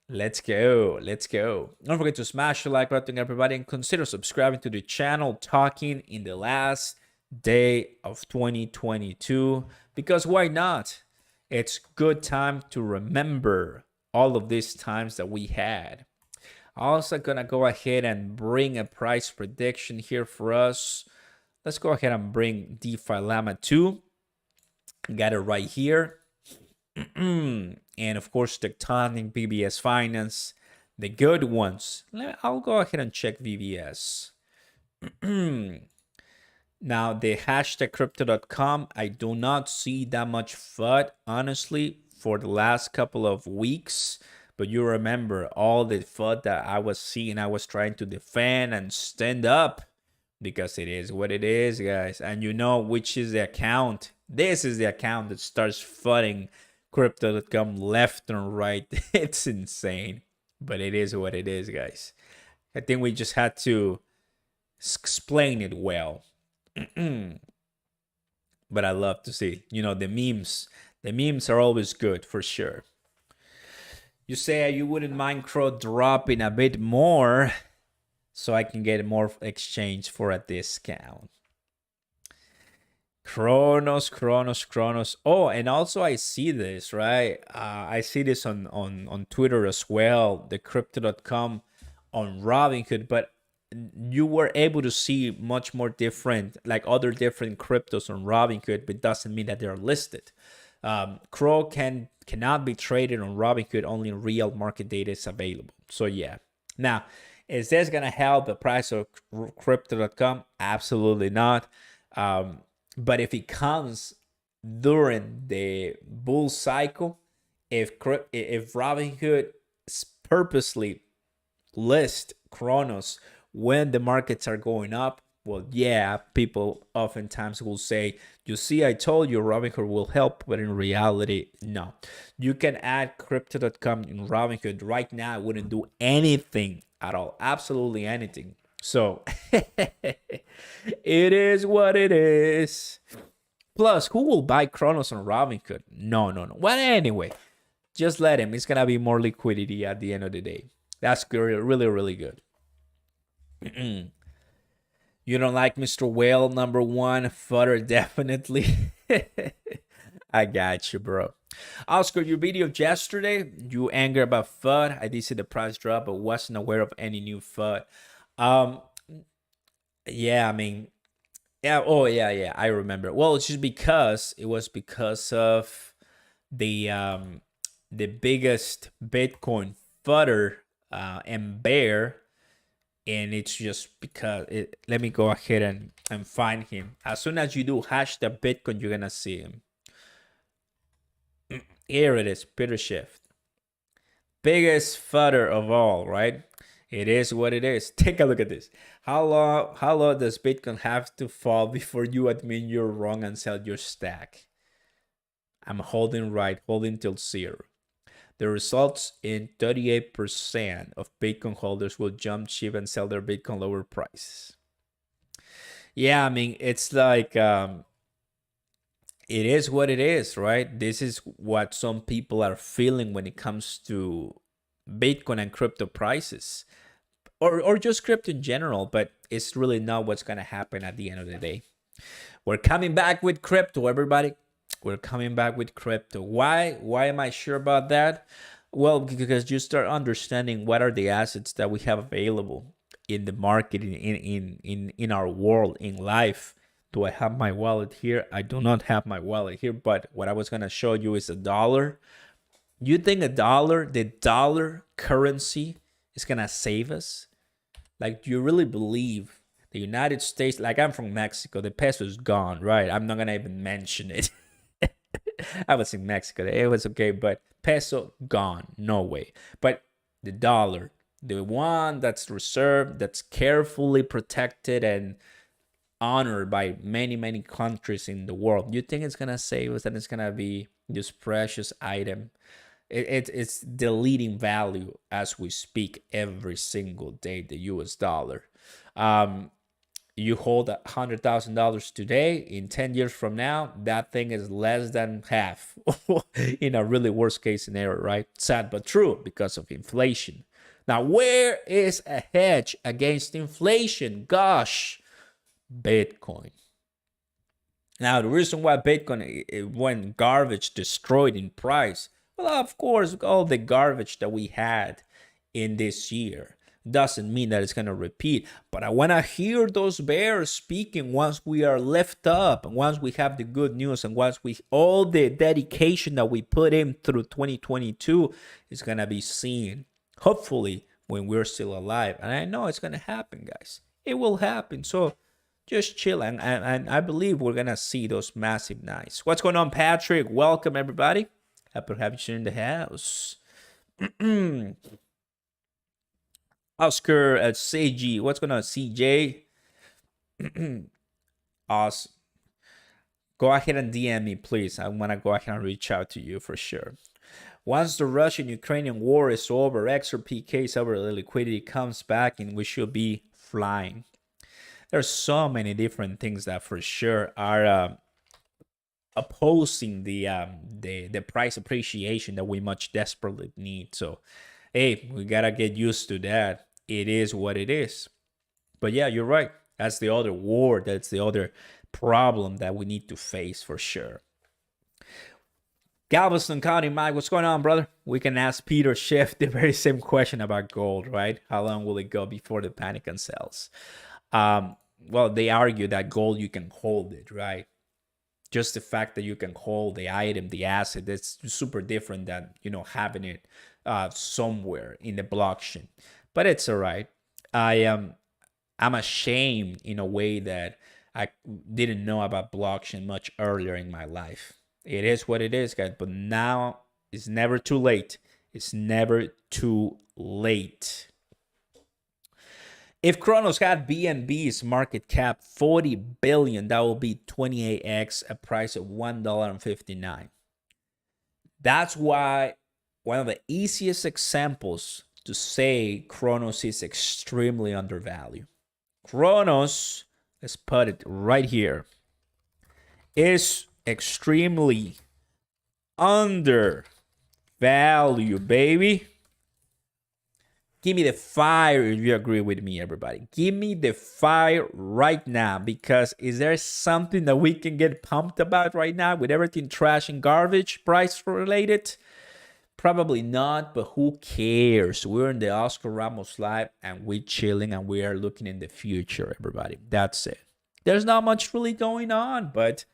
Let's go. Let's go. Don't forget to smash the like button, everybody, and consider subscribing to the channel, talking in the last day of 2022, because why not? It's good time to remember all of these times that we had. Also gonna go ahead and bring a price prediction here for us. Let's go ahead and bring DeFi Llama 2. Got it right here. And of course, Tectonic, BBS Finance, the good ones. I'll go ahead and check VBS. Now, the hashtag crypto.com, I do not see that much FUD, honestly, for the last couple of weeks. But you remember all the FUD that I was seeing, I was trying to defend and stand up, because it is what it is, guys. And you know which is the account. This is the account that starts FUDding crypto.com left and right. It's insane, but it is what it is, guys. I think we just had to explain it well. But I love to see, the memes. The memes are always good, for sure. You say you wouldn't mind Crow dropping a bit more so I can get more exchange for a discount. Cronos. Oh, and also I see this, right? I see this on Twitter as well, the crypto.com on Robinhood, but you were able to see much more different, like other different cryptos on Robinhood, but it doesn't mean that they're listed. Crow cannot be traded on Robinhood, only real market data is available. So yeah. Now, is this gonna help the price of crypto.com? Absolutely not. But if it comes during the bull cycle, if Robinhood purposely list Cronos when the markets are going up, well, yeah, people oftentimes will say, you see, I told you Robinhood will help, but in reality, no. You can add crypto.com in Robinhood right now. It wouldn't do anything at all, absolutely anything. So it is what it is. Plus, who will buy Cronos on Robinhood? No, no, no. Well, anyway, just let him. It's gonna be more liquidity at the end of the day. That's good, really, really good. You don't like Mr. Whale number one? Fodder, definitely. I got you, bro. Oscar, your video yesterday, you anger about FUD. I did see the price drop, but wasn't aware of any new FUD. Um, yeah, I mean, yeah, oh yeah, I remember. Well, it's just because it was because of the biggest Bitcoin fudder and bear, and it's just because it. Let me go ahead and find him. As soon as you do hashtag Bitcoin, you're gonna see him. Here it is, Peter Schiff. Biggest fudder of all, right? It is what it is. Take a look at this. How low does Bitcoin have to fall before you admit you're wrong and sell your stack? I'm holding right, holding till zero. The results in 38% of Bitcoin holders will jump ship and sell their Bitcoin lower prices. Yeah, I mean, it's like it is what it is, right? This is what some people are feeling when it comes to Bitcoin and crypto prices, or just crypto in general, but it's really not what's going to happen at the end of the day. We're coming back with crypto, everybody. We're coming back with crypto. Why am I sure about that? Well, because you start understanding what are the assets that we have available in the market, in our world, in life. Do I have my wallet here? I do not have my wallet here, but what I was going to show you is a dollar. You think the dollar currency is going to save us? Like, do you really believe the United States, like I'm from Mexico, the peso is gone, right? I'm not going to even mention it. I was in Mexico. It was okay, but peso gone. No way. But the dollar, the one that's reserved, that's carefully protected and honored by many, many countries in the world. You think it's going to save us and it's going to be this precious item? It's the leading value as we speak every single day, the US dollar. You hold $100,000 today, in 10 years from now, that thing is less than half in a really worst case scenario, right? Sad but true because of inflation. Now, where is a hedge against inflation? Gosh, Bitcoin. Now, the reason why Bitcoin it went garbage, destroyed in price, well, of course, all the garbage that we had in this year doesn't mean that it's going to repeat. But I want to hear those bears speaking once we are left up, and once we have the good news, and once we all the dedication that we put in through 2022 is going to be seen, hopefully, when we're still alive. And I know it's going to happen, guys. It will happen. So just chill, and I believe we're going to see those massive nights. What's going on, Patrick? Welcome, everybody. Happy to have you in the house. Oscar at CG. What's going on, CJ? Awesome. Go ahead and DM me, please. I want to go ahead and reach out to you for sure. Once the Russian-Ukrainian war is over, XRP over the liquidity comes back, and we should be flying. There's so many different things that for sure are opposing the price appreciation that we much desperately need. So, hey, we gotta get used to that. It is what it is. But yeah, you're right. That's the other war. That's the other problem that we need to face for sure. Galveston County, Mike, what's going on, brother? We can ask Peter Schiff the very same question about gold, right? How long will it go before the panic and sells? Well, they argue that gold, you can hold it, right? Just the fact that you can hold the item, the asset, that's super different than, having it somewhere in the blockchain. But it's all right. I'm ashamed in a way that I didn't know about blockchain much earlier in my life. It is what it is, guys. But now it's never too late. It's never too late. If Cronos had BNB's market cap 40 billion, that will be 28x a price of $1.59. That's why one of the easiest examples to say Cronos is extremely undervalued. Cronos, let's put it right here, is extremely undervalued, baby. Give me the fire if you agree with me, everybody. Give me the fire right now, because is there something that we can get pumped about right now with everything trash and garbage price related? Probably not, but who cares? We're in the Oscar Ramos live and we're chilling and we are looking in the future, everybody. That's it. There's not much really going on, but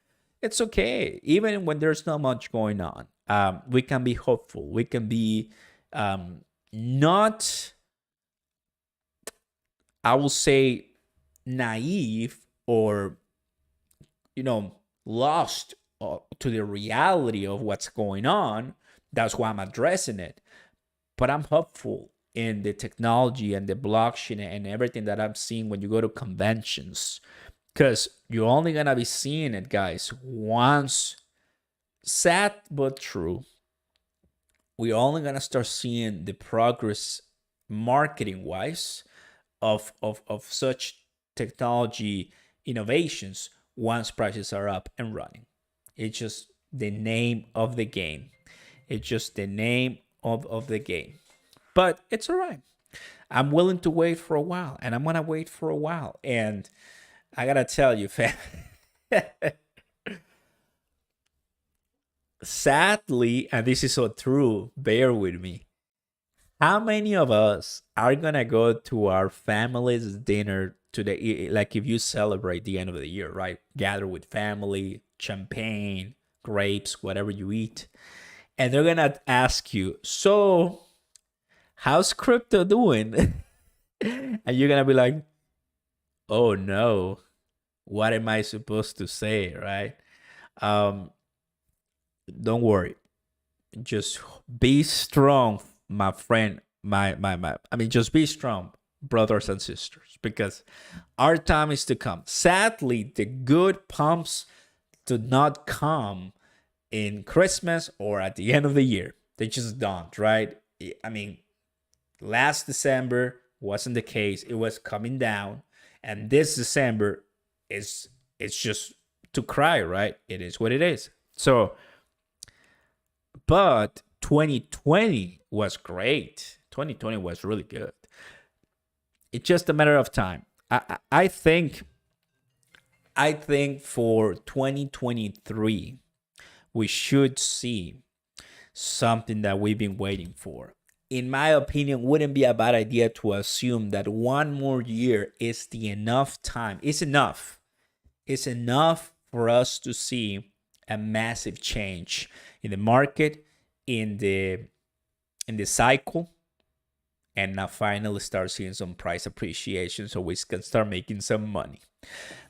it's okay. Even when there's not much going on, we can be hopeful. We can be not, I will say, naive or, lost to the reality of what's going on. That's why I'm addressing it. But I'm hopeful in the technology and the blockchain and everything that I'm seeing when you go to conventions. Because you're only going to be seeing it, guys, once. Sad but true. We're only going to start seeing the progress marketing-wise of such technology innovations once prices are up and running. It's just the name of the game. It's just the name of the game. But it's all right. I'm willing to wait for a while, and I'm going to wait for a while. And I got to tell you, fam, sadly, and this is so true, bear with me. How many of us are going to go to our family's dinner today? Like if you celebrate the end of the year, right? Gather with family, champagne, grapes, whatever you eat. And they're going to ask you, so how's crypto doing? And you're going to be like, oh no, what am I supposed to say, right? Don't worry. Just be strong, my friend. Just be strong, brothers and sisters, because our time is to come. Sadly, the good pumps do not come in Christmas or at the end of the year. They just don't, right? I mean, last December wasn't the case. It was coming down. And this December it's just to cry, right? It is what it is. So, but 2020 was great. 2020 was really good. It's just a matter of time. I think for 2023, we should see something that we've been waiting for. In my opinion, wouldn't be a bad idea to assume that one more year is the enough time. It's enough. It's enough for us to see a massive change in the market, in the cycle, and now finally start seeing some price appreciation so we can start making some money.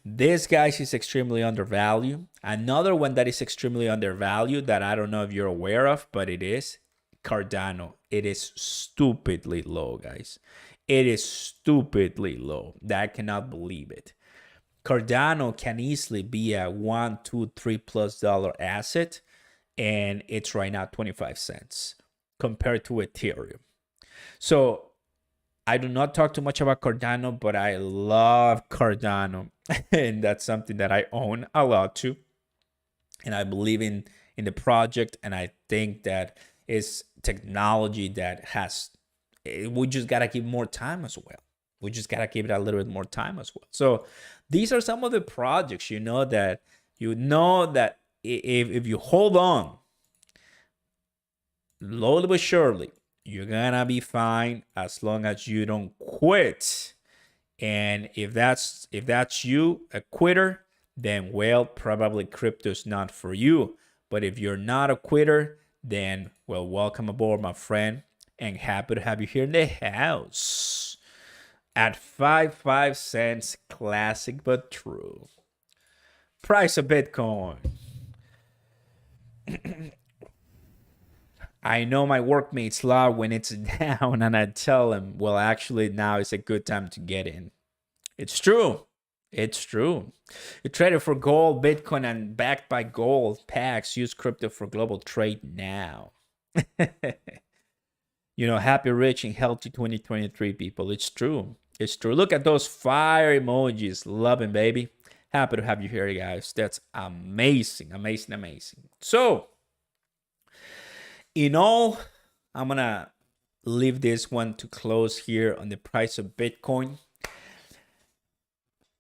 This, guys, is extremely undervalued. Another one that is extremely undervalued that I don't know if you're aware of, but it is Cardano. It is stupidly low, guys. It is stupidly low. I cannot believe it. Cardano can easily be a $1, $2, $3+ asset, and it's right now 25 cents compared to Ethereum. So I do not talk too much about Cardano, but I love Cardano. And that's something that I own a lot too. And I believe in the project. And I think that it's technology that we just got to give more time as well. We just got to give it a little bit more time as well. So these are some of the projects, that if you hold on slowly but surely, you're gonna be fine as long as you don't quit. And if that's you, a quitter, then well, probably crypto's not for you. But if you're not a quitter, then well, welcome aboard, my friend, and happy to have you here in the house at 5 cents. Classic but true. Price of Bitcoin. I know my workmates laugh when it's down, and I tell them, well, actually, now is a good time to get in. It's true. It's true. You traded for gold, Bitcoin, and backed by gold packs. Use crypto for global trade now. Happy, rich, and healthy 2023, people. It's true. It's true. Look at those fire emojis. Loving, baby. Happy to have you here, guys. That's amazing, amazing, amazing. So, in all, I'm going to leave this one to close here on the price of Bitcoin.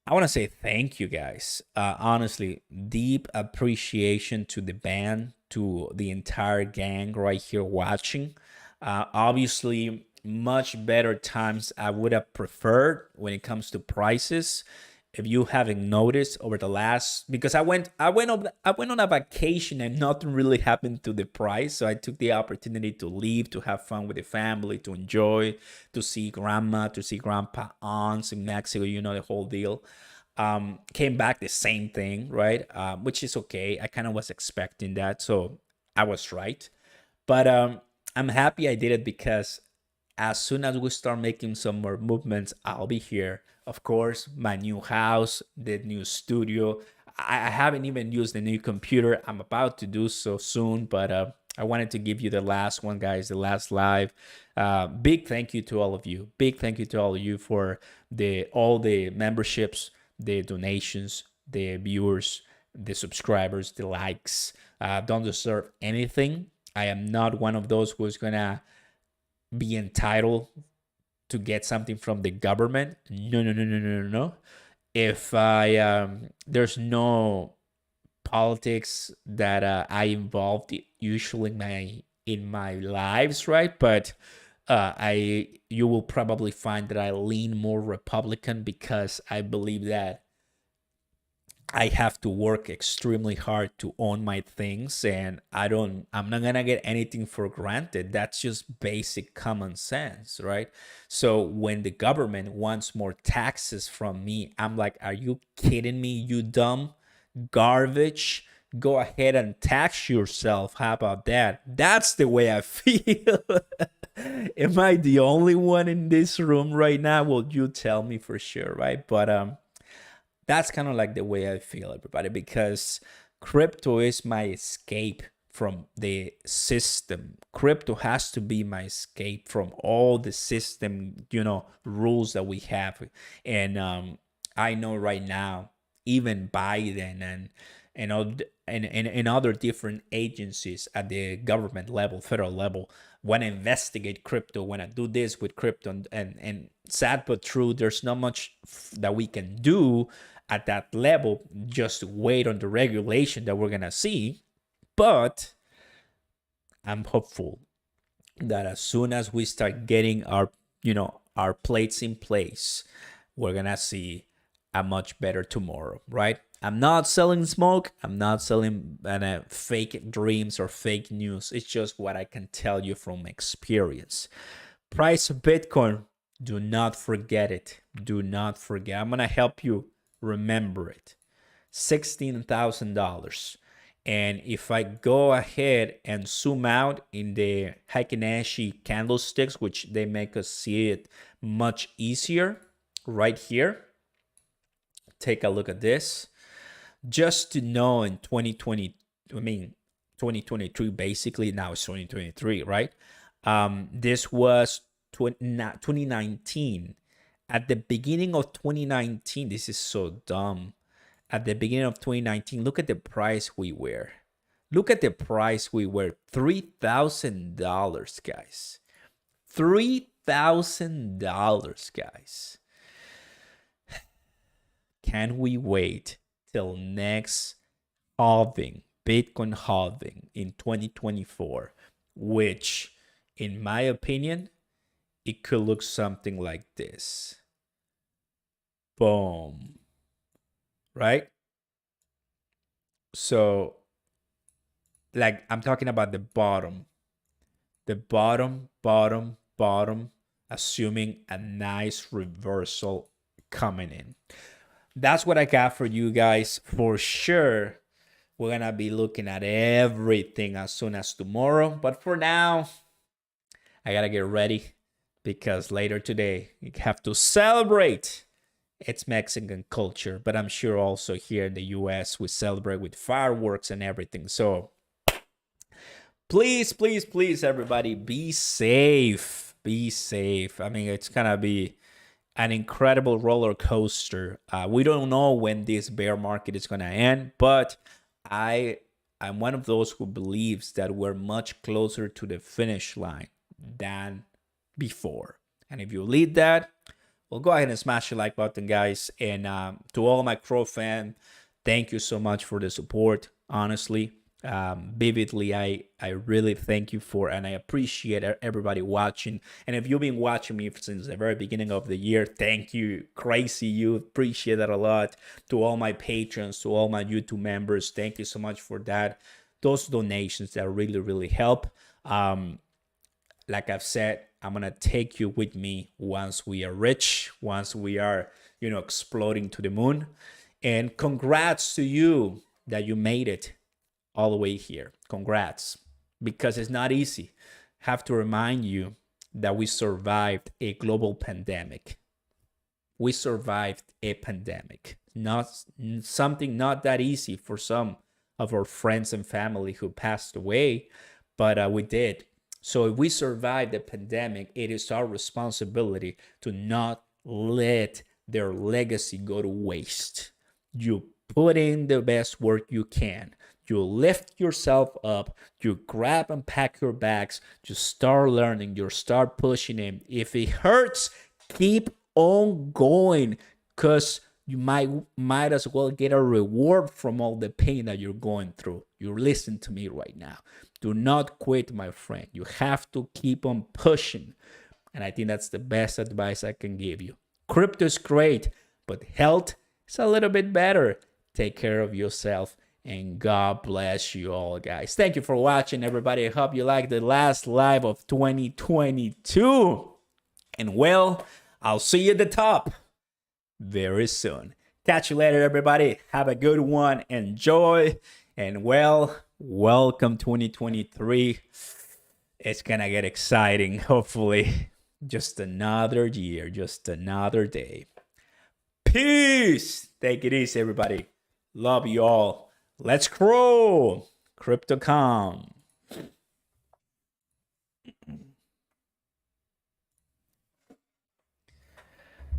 I want to say thank you, guys. Honestly, deep appreciation to the band, to the entire gang right here watching. Obviously, much better times I would have preferred when it comes to prices. If you haven't noticed over the last, because I went on a vacation and nothing really happened to the price, so I took the opportunity to leave, to have fun with the family, to enjoy, to see grandma, to see grandpa, aunts in Mexico, the whole deal. Came back the same thing, right? Which is okay. I kind of was expecting that, so I was right. But I'm happy I did it because as soon as we start making some more movements, I'll be here. Of course, my new house, the new studio. I haven't even used the new computer. I'm about to do so soon, but I wanted to give you the last one, guys, the last live. Big thank you to all of you. Big thank you to all of you for all the memberships, the donations, the viewers, the subscribers, the likes. Don't deserve anything. I am not one of those who's gonna be entitled to get something from the government. No, no, no, no, no, no, no. If I there's no politics that I involved usually in my lives, right? But I you will probably find that I lean more Republican because I believe that I have to work extremely hard to own my things, and I'm not gonna get anything for granted. That's just basic common sense, right? So when the government wants more taxes from me, I'm like, are you kidding me, you dumb garbage? Go ahead and tax yourself. How about that? That's the way I feel. Am I the only one in this room right now? Well, you tell me for sure, right? But that's kind of like the way I feel, everybody, because crypto is my escape from the system. Crypto has to be my escape from all the system, rules that we have. And I know right now, even Biden and other different agencies at the government level, federal level, want to investigate crypto, want to do this with crypto, and sad but true, there's not much that we can do at that level. Just wait on the regulation that we're gonna see. But I'm hopeful that as soon as we start getting our plates in place, we're gonna see a much better tomorrow, right? I'm not selling smoke. I'm not selling fake dreams or fake news. It's just what I can tell you from experience. Price of Bitcoin, do not forget it. Do not forget. I'm gonna help you remember it. $16,000. And if I go ahead and zoom out in the Heikin candlesticks, which they make us see it much easier right here, take a look at this. Just to know, in 2023, basically, now it's 2023, right? This was 2019. At the beginning of 2019, this is so dumb. At the beginning of 2019, look at the price we were. Look at the price we were. $3,000, guys. $3,000, guys. Can we wait till next halving, Bitcoin halving in 2024, which, in my opinion, it could look something like this. Boom. Right? So, like, I'm talking about the bottom. The bottom, assuming a nice reversal coming in. That's what I got for you guys. For sure, we're going to be looking at everything as soon as tomorrow. But for now, I got to get ready because later today, we have to celebrate. It's Mexican culture, but I'm sure also here in the US, we celebrate with fireworks and everything. So please, please, please, everybody, be safe. Be safe. I mean, it's going to be an incredible roller coaster. We don't know when this bear market is going to end, but I I'm one of those who believes that we're much closer to the finish line than before. And if you lead that, well, go ahead and smash the like button, guys. And to all my Crow fan, thank you so much for the support. Honestly, vividly, I really thank you for, and I appreciate everybody watching. And if you've been watching me since the very beginning of the year, thank you, crazy you. Appreciate that a lot. To all my patrons, to all my YouTube members, thank you so much for that. Those donations that really help. Like I've said, I'm gonna take you with me once we are rich, once we are, exploding to the moon. And congrats to you that you made it all the way here. Congrats, because it's not easy. Have to remind you that we survived a global pandemic. We survived a pandemic. Not something not that easy for some of our friends and family who passed away, but we did. So if we survive the pandemic, it is our responsibility to not let their legacy go to waste. You put in the best work you can. You lift yourself up. You grab and pack your bags. You start learning. You start pushing in. If it hurts, keep on going, because you might as well get a reward from all the pain that you're going through. You listen to me right now. Do not quit, my friend. You have to keep on pushing. And I think that's the best advice I can give you. Crypto is great, but health is a little bit better. Take care of yourself, and God bless you all, guys. Thank you for watching, everybody. I hope you liked the last live of 2022. And well, I'll see you at the top very soon. Catch you later, everybody. Have a good one. Enjoy. And well, welcome 2023. It's gonna get exciting, hopefully. Just another year, just another day. Peace. Take it easy, everybody. Love you all. Let's grow. Crypto.com.